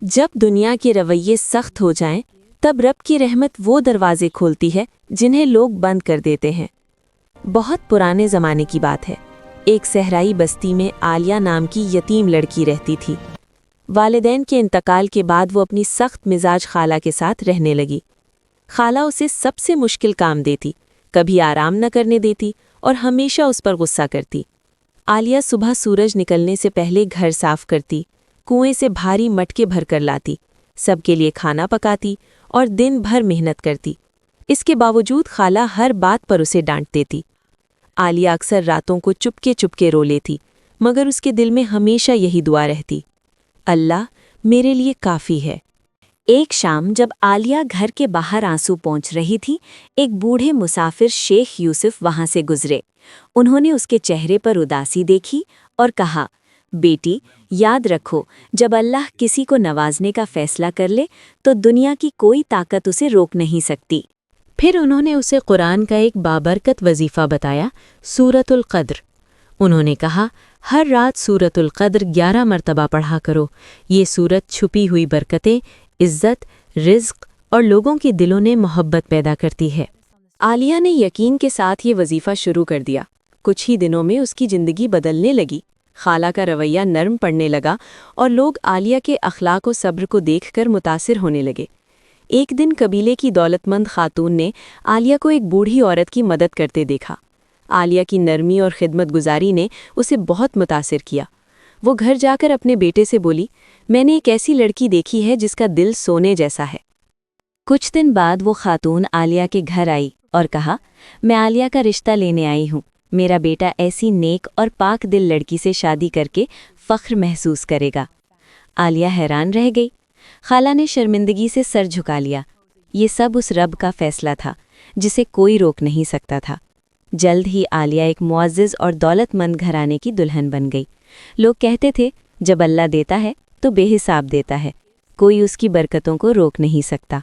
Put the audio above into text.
जब दुनिया के रवैये सख्त हो जाएं, तब रब की रहमत वो दरवाजे खोलती है जिन्हें लोग बंद कर देते हैं। बहुत पुराने ज़माने की बात है। एक सहराई बस्ती में आलिया नाम की यतीम लड़की रहती थी। वालिदैन के इंतकाल के बाद वो अपनी सख्त मिजाज खाला के साथ रहने लगी। खाला उसे सबसे मुश्किल काम देती, कभी आराम न करने देती और हमेशा उस पर गुस्सा करती। आलिया सुबह सूरज निकलने से पहले घर साफ करती, कुएं से भारी मटके भर कर लाती, सबके लिए खाना पकाती और दिन भर मेहनत करती। इसके बावजूद खाला हर बात पर उसे डांट देती। आलिया अक्सर रातों को चुपके चुपके रो लेती, मगर उसके दिल में हमेशा यही दुआ रहती, अल्लाह मेरे लिए काफ़ी है। एक शाम जब आलिया घर के बाहर आंसू पोंछ रही थी, एक बूढ़े मुसाफिर शेख यूसुफ वहां से गुजरे। उन्होंने उसके चेहरे पर उदासी देखी और कहा, बेटी, याद रखो, जब अल्लाह किसी को नवाजने का फैसला कर ले तो दुनिया की कोई ताकत उसे रोक नहीं सकती। फिर उन्होंने उसे कुरान का एक बाबरकत वजीफ़ा बताया, सूरतुल क़द्र। उन्होंने कहा, हर रात सूरतुल क़द्र 11 मरतबा पढ़ा करो। ये सूरत छुपी हुई बरकतें, इज़्ज़त, रिज़्क़ और लोगों के दिलों में मोहब्बत पैदा करती है। आलिया ने यकीन के साथ ये वजीफ़ा शुरू कर दिया। कुछ ही दिनों में उसकी ज़िंदगी बदलने लगी। खाला का रवैया नरम पड़ने लगा और लोग आलिया के अखलाक और सब्र को देखकर मुतासिर होने लगे। एक दिन कबीले की दौलतमंद खातून ने आलिया को एक बूढ़ी औरत की मदद करते देखा। आलिया की नरमी और खिदमतगुजारी ने उसे बहुत मुतासिर किया। वो घर जाकर अपने बेटे से बोली, मैंने एक ऐसी लड़की देखी है जिसका दिल सोने जैसा है। कुछ दिन बाद वो खातून आलिया के घर आई और कहा, मैं आलिया का रिश्ता लेने आई हूँ। मेरा बेटा ऐसी नेक और पाक दिल लड़की से शादी करके फ़ख्र महसूस करेगा। आलिया हैरान रह गई। खाला ने शर्मिंदगी से सर झुका लिया। ये सब उस रब का फैसला था जिसे कोई रोक नहीं सकता था। जल्द ही आलिया एक मुअज़्ज़िज़ और दौलतमंद घराने की दुल्हन बन गई। लोग कहते थे, जब अल्लाह देता है तो बेहिसाब देता है, कोई उसकी बरकतों को रोक नहीं सकता।